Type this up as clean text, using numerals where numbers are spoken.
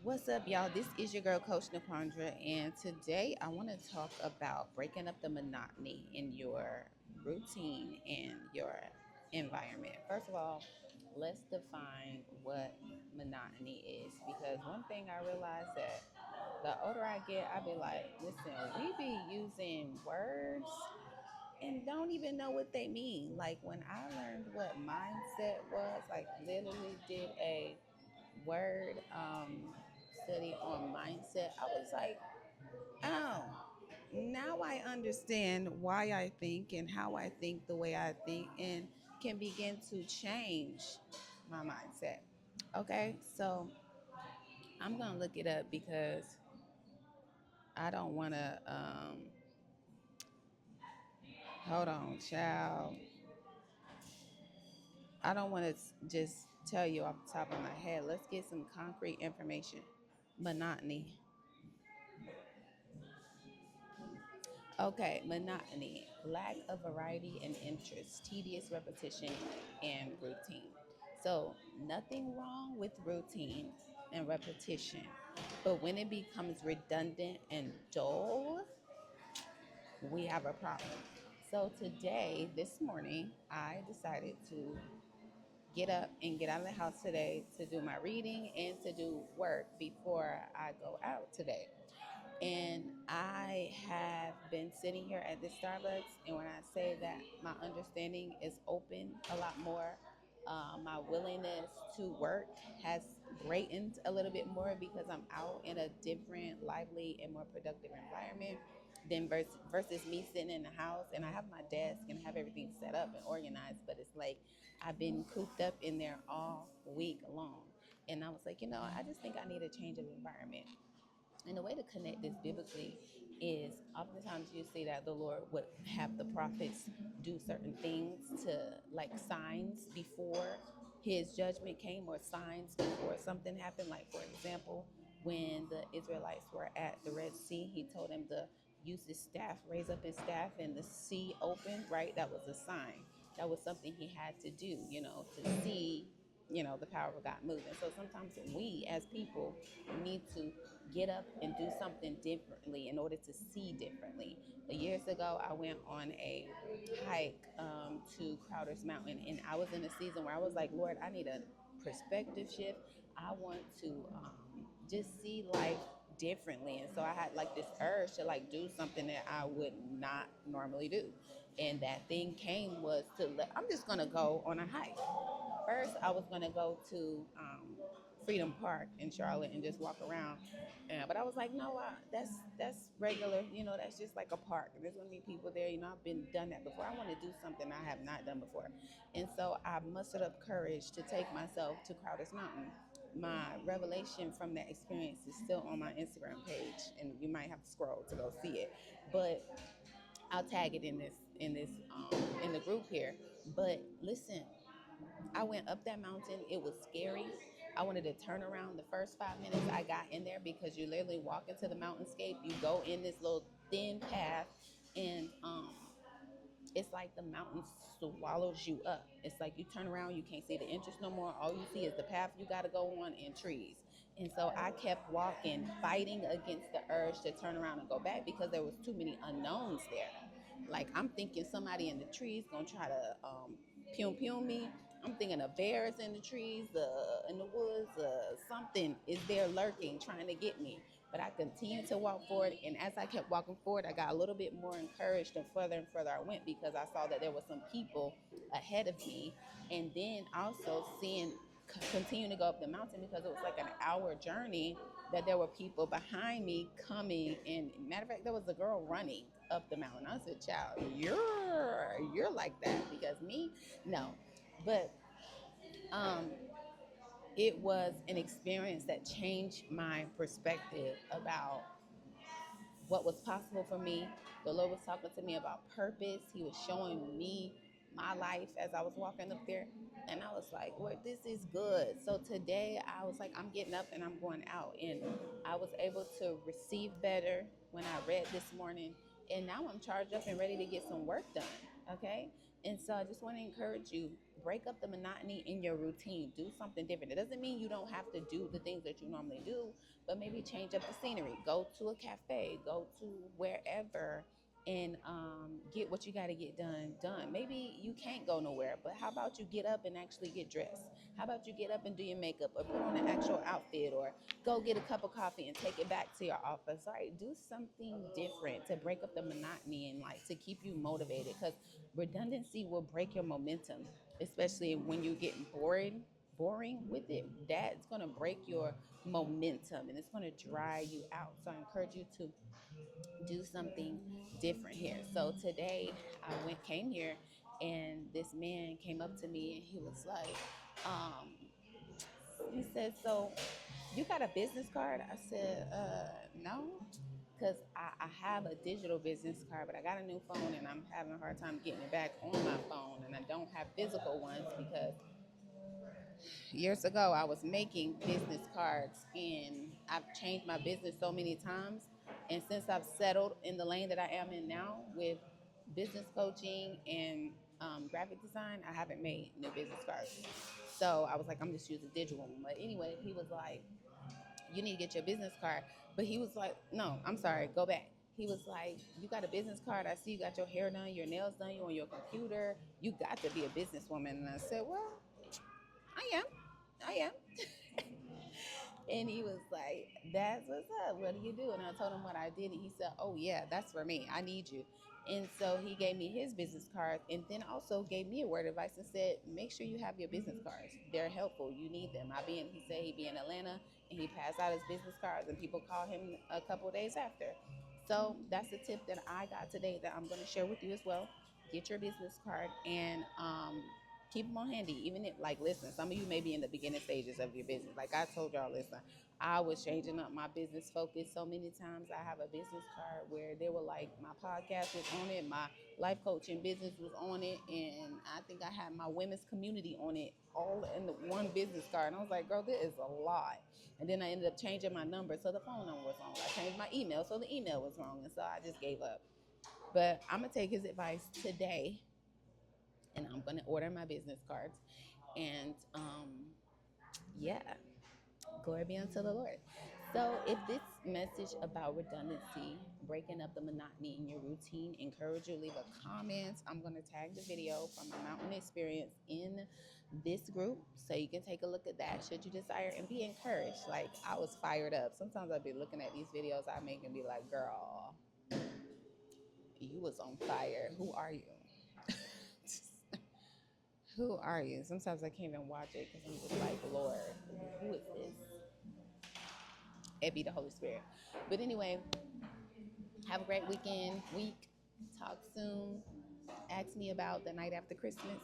What's up, y'all? This is your girl, Coach Naquandra, and today I want to talk about breaking up the monotony in your routine and your environment. First of all, let's define what monotony is because one thing I realized that the older I get, I be like, listen, we be using words and don't even know what they mean. Like when I learned what mindset was, like literally did a word study on mindset, I was like, oh, now I understand why I think and how I think the way I think and can begin to change my mindset. Okay, so I'm gonna look it up because I don't want to. Hold on, child. I don't want to just tell you off the top of my head. Let's get some concrete information. Monotony. Okay, monotony, lack of variety and interest, tedious repetition, and routine. So, nothing wrong with routine and repetition, but when it becomes redundant and dull, we have a problem. So, today, this morning, I decided to get up and get out of the house today to do my reading and to do work before I go out today. And I have been sitting here at the Starbucks, and when I say that my understanding is open a lot more, my willingness to work has greatened a little bit more because I'm out in a different, lively, and more productive environment than versus me sitting in the house. And I have my desk and have everything set up and organized, but it's like I've been cooped up in there all week long. And I was like, I just think I need a change of environment. And the way to connect this biblically is oftentimes you see that the Lord would have the prophets do certain things to like signs before his judgment came or signs before something happened. Like, for example, when the Israelites were at the Red Sea, he told them to use his staff, raise up his staff, and the sea opened, right? That was a sign. That was something he had to do, to see, the power of God moving. So sometimes we as people need to get up and do something differently in order to see differently. Years ago, I went on a hike to Crowder's Mountain, and I was in a season where I was like, Lord, I need a perspective shift. I want to just see life differently. And so I had like this urge to like do something that I would not normally do. And that thing came was I'm just going to go on a hike. First, I was going to go to Freedom Park in Charlotte and just walk around. But I was like, no, that's regular. That's just like a park. And there's going to be people there. I've been done that before. I want to do something I have not done before. And so I mustered up courage to take myself to Crowder's Mountain. My revelation from that experience is still on my Instagram page, and you might have to scroll to go see it. But I'll tag it in the group here. But listen, I went up that mountain. It was scary. I wanted to turn around the first 5 minutes I got in there because you literally walk into the mountainscape. You go in this little thin path, and it's like the mountain swallows you up. It's like you turn around, you can't see the entrance no more. All you see is the path you got to go on and trees. And so I kept walking, fighting against the urge to turn around and go back because there was too many unknowns there. Like I'm thinking somebody in the trees gonna try to pew me. I'm thinking of bears in the trees, in the woods, something is there lurking, trying to get me. But I continued to walk forward, and as I kept walking forward, I got a little bit more encouraged, and further I went because I saw that there were some people ahead of me, and then also seeing continue to go up the mountain because it was like an hour journey that there were people behind me coming. And matter of fact, there was a girl running up the mountain. I said, child, you're like that because me, no. But um, it was an experience that changed my perspective about what was possible for me. The Lord was talking to me about purpose. He was showing me my life as I was walking up there. And I was like, Lord, this is good. So today I was like, I'm getting up and I'm going out. And I was able to receive better when I read this morning. And now I'm charged up and ready to get some work done. Okay. And so I just want to encourage you, break up the monotony in your routine. Do something different. It doesn't mean you don't have to do the things that you normally do, but maybe change up the scenery. Go to a cafe, go to wherever, and get what you got to get done. Maybe you can't go nowhere, but how about you get up and actually get dressed? How about you get up and do your makeup, or put on an actual outfit, or go get a cup of coffee and take it back to your office? Right? Do something different to break up the monotony and like to keep you motivated, because redundancy will break your momentum, especially when you're getting boring with it. That's going to break your momentum and it's going to dry you out. So I encourage you to do something different here. So today I came here, and this man came up to me and he was like, um, he said, "So you got a business card?" I said, no, because I have a digital business card, but I got a new phone and I'm having a hard time getting it back on my phone, and I don't have physical ones because years ago I was making business cards, and I've changed my business so many times. And since I've settled in the lane that I am in now with business coaching and graphic design, I haven't made new business cards. So I was like, I'm just using digital one. But anyway, he was like, you need to get your business card. But he was like, no, I'm sorry, go back. He was like, you got a business card. I see you got your hair done, your nails done, you on your computer. You got to be a businesswoman. And I said, well, I am. I am. And he was like, that's what's up. What do you do? And I told him what I did. And he said, oh, yeah, that's for me. I need you. And so he gave me his business card, and then also gave me a word of advice and said, make sure you have your business cards. They're helpful. You need them. He said he'd be in Atlanta, and he passed out his business cards, and people call him a couple of days after. So that's the tip that I got today that I'm going to share with you as well. Get your business card, and keep them on handy. Even if, like, listen, some of you may be in the beginning stages of your business. Like I told y'all, listen, I was changing up my business focus so many times. I have a business card where they were like, my podcast was on it, my life coaching business was on it, and I think I had my women's community on it, all in the one business card. And I was like, girl, this is a lot. And then I ended up changing my number, so the phone number was wrong. I changed my email, so the email was wrong, and so I just gave up. But I'm gonna take his advice today, and I'm gonna order my business cards. And yeah, glory be unto the Lord. So, if this message about redundancy, breaking up the monotony in your routine, encourage you to leave a comment. I'm going to tag the video from my mountain experience in this group so you can take a look at that should you desire and be encouraged. Like, I was fired up. Sometimes I'd be looking at these videos I make and be like, girl, you was on fire. Who are you? Who are you? Sometimes I can't even watch it because I'm just like, Lord, who is this? It be the Holy Spirit. But anyway, have a great week. Talk soon. Ask me about the night after Christmas.